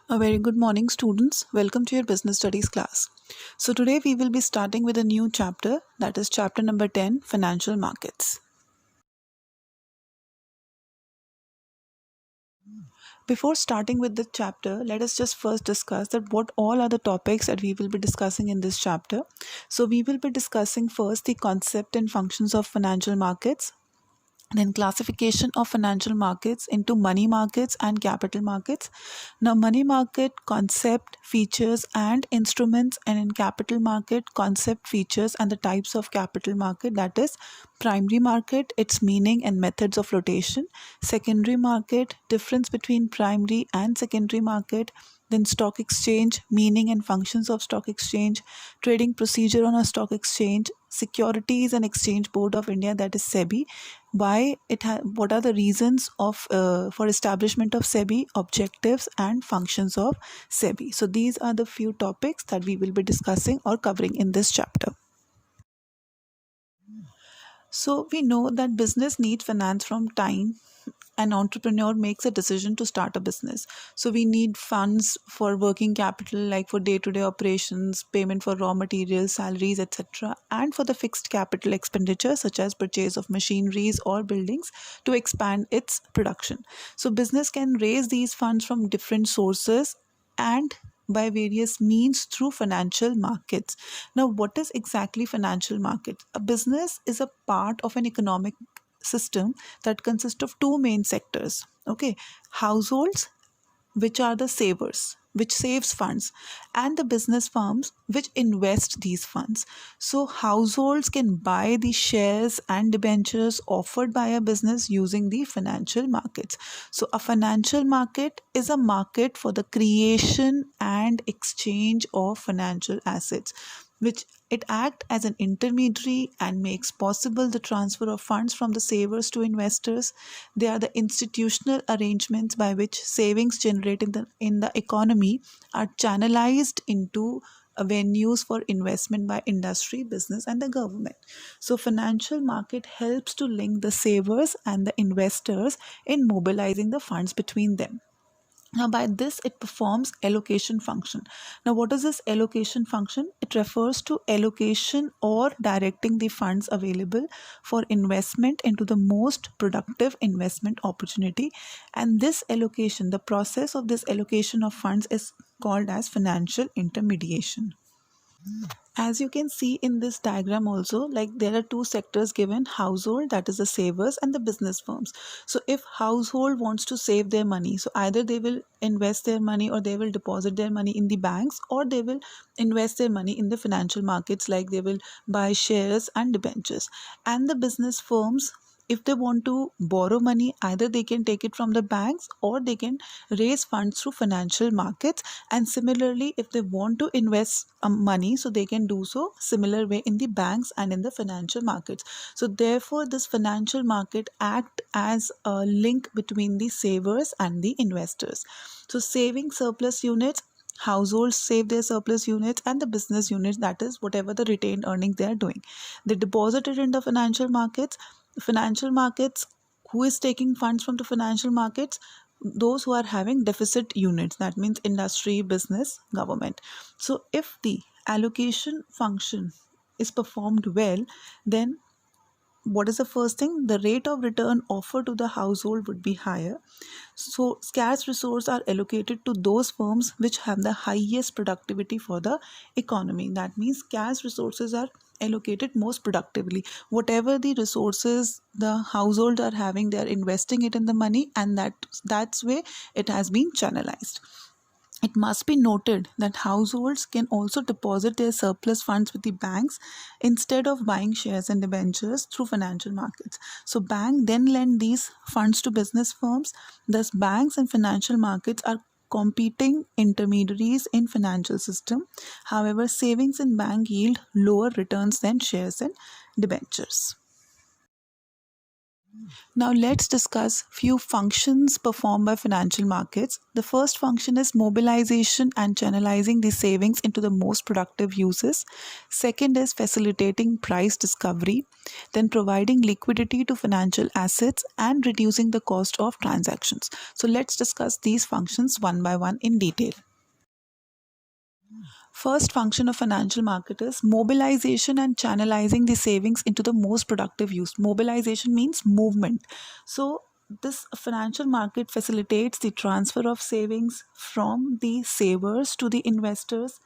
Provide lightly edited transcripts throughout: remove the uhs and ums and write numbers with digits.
A very good morning, students. Welcome to your business studies class. So, today we will be starting with a new chapter, that is chapter number 10, Financial Markets. Before starting with the chapter, let us just first discuss that what all are the topics that we will be discussing in this chapter. So, we will be discussing first the concept and functions of financial markets, then classification of financial markets into money markets and capital markets. Now, money market concept, features and instruments, and in capital market concept, features and the types of capital market, that is primary market, its meaning and methods of flotation, secondary market, difference between primary and secondary market, then stock exchange, meaning and functions of stock exchange, trading procedure on a stock exchange, Securities and Exchange Board of India, that is SEBI, what are the reasons of for establishment of SEBI, objectives and functions of SEBI. So these are the few topics that we will be discussing or covering in this chapter. So we know that business needs finance from time an entrepreneur makes a decision to start a business. So we need funds for working capital, like for day-to-day operations, payment for raw materials, salaries, etc., and for the fixed capital expenditure such as purchase of machineries or buildings to expand its production. So business can raise these funds from different sources and by various means through financial markets. Now, what is exactly financial market? A business is a part of an economic system that consists of two main sectors. Okay, households, which are the savers, which saves funds, and the business firms which invest these funds. So households can buy the shares and debentures offered by a business using the financial markets. So a financial market is a market for the creation and exchange of financial assets, which it act as an intermediary and makes possible the transfer of funds from the savers to investors. They are the institutional arrangements by which savings generated in the economy are channelized into venues for investment by industry, business, and the government. So, financial market helps to link the savers and the investors in mobilizing the funds between them. Now, by this, it performs allocation function. Now, what is this allocation function? It refers to allocation or directing the funds available for investment into the most productive investment opportunity. And this allocation, the process of this allocation of funds is called as financial intermediation. As you can see in this diagram also, like there are two sectors given: household, that is the savers, and the business firms. So if household wants to save their money, so either they will invest their money or they will deposit their money in the banks, or they will invest their money in the financial markets, like they will buy shares and debentures. And the business firms, if they want to borrow money, either they can take it from the banks or they can raise funds through financial markets. And similarly, if they want to invest money, so they can do so similar way in the banks and in the financial markets. So therefore, this financial market act as a link between the savers and the investors. So saving surplus units, households save their surplus units, and the business units, that is whatever the retained earnings they are doing, they deposit it in the financial markets. Financial markets, who is taking funds from the financial markets? Those who are having deficit units, that means industry, business, government. So if the allocation function is performed well, then what is the first thing? The rate of return offered to the household would be higher. So scarce resources are allocated to those firms which have the highest productivity for the economy. That means scarce resources are allocated most productively. Whatever the resources the household are having, they are investing it in the money, and that's way it has been channelized. It must be noted that households can also deposit their surplus funds with the banks instead of buying shares and debentures through financial markets. So, bank then lend these funds to business firms. Thus, banks and financial markets are competing intermediaries in financial system. However, savings in bank yield lower returns than shares and debentures. Now let's discuss few functions performed by financial markets. The first function is mobilization and channelizing the savings into the most productive uses. Second is facilitating price discovery, then providing liquidity to financial assets and reducing the cost of transactions. So let's discuss these functions one by one in detail. First function of financial market is mobilization and channelizing the savings into the most productive use. Mobilization means movement. So this financial market facilitates the transfer of savings from the savers to the investors.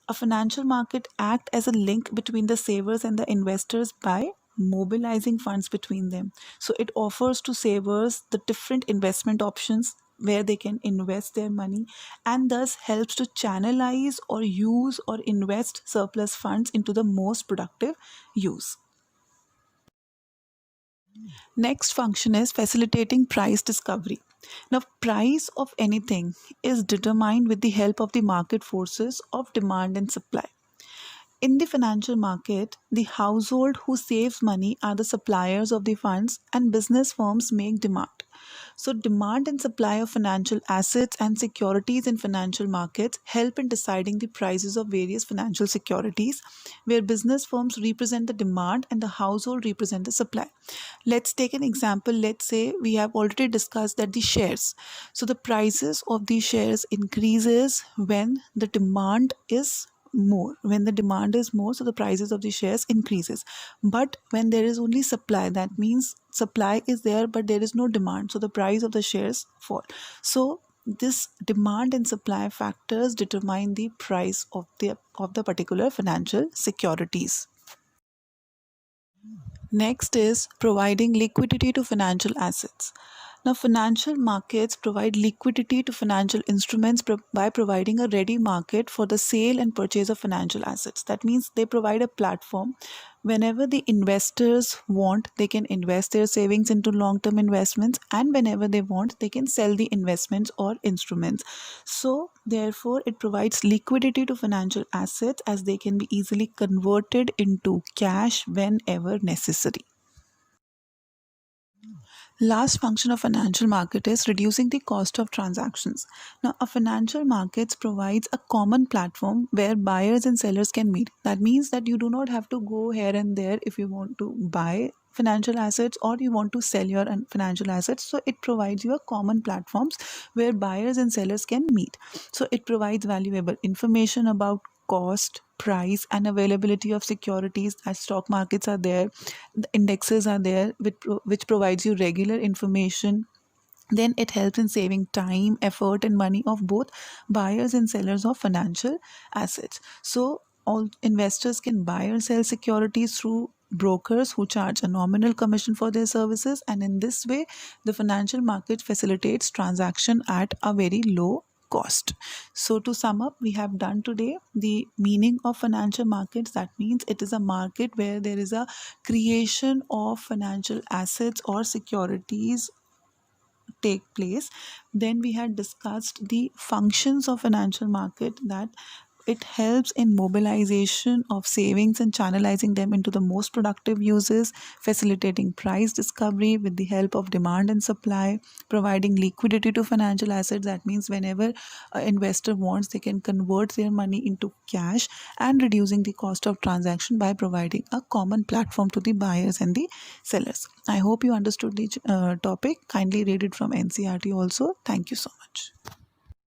A financial market act as a link between the savers and the investors by mobilizing funds between them. So it offers to savers the different investment options where they can invest their money, and thus helps to channelize or use or invest surplus funds into the most productive use. Next function is facilitating price discovery. Now, price of anything is determined with the help of the market forces of demand and supply. In the financial market, the household who saves money are the suppliers of the funds, and business firms make demand. So, demand and supply of financial assets and securities in financial markets help in deciding the prices of various financial securities, where business firms represent the demand and the household represent the supply. Let's take an example. Let's say we have already discussed that the shares. So, the prices of the shares increases when the demand is more. When the demand is more, so the prices of the shares increases. But when there is only supply, that means supply is there but there is no demand, so the price of the shares fall. So this demand and supply factors determine the price of the particular financial securities. Next is providing liquidity to financial assets. Now, financial markets provide liquidity to financial instruments by providing a ready market for the sale and purchase of financial assets. That means they provide a platform. Whenever the investors want, they can invest their savings into long term investments, and whenever they want, they can sell the investments or instruments. So, therefore, it provides liquidity to financial assets as they can be easily converted into cash whenever necessary. Last function of financial market is reducing the cost of transactions. Now, a financial markets provides a common platform where buyers and sellers can meet. That means that you do not have to go here and there if you want to buy financial assets or you want to sell your financial assets. So it provides you a common platforms where buyers and sellers can meet. So it provides valuable information about cost, price, and availability of securities, as stock markets are there, the indexes are there, which provides you regular information. Then it helps in saving time, effort, and money of both buyers and sellers of financial assets. So all investors can buy or sell securities through brokers who charge a nominal commission for their services, and in this way the financial market facilitates transaction at a very low cost. So to sum up, we have done today the meaning of financial markets. That means it is a market where there is a creation of financial assets or securities take place. Then we had discussed the functions of financial market, that it helps in mobilization of savings and channelizing them into the most productive uses, facilitating price discovery with the help of demand and supply, providing liquidity to financial assets. That means whenever an investor wants, they can convert their money into cash, and reducing the cost of transaction by providing a common platform to the buyers and the sellers. I hope you understood the topic. Kindly read it from NCERT also. Thank you so much.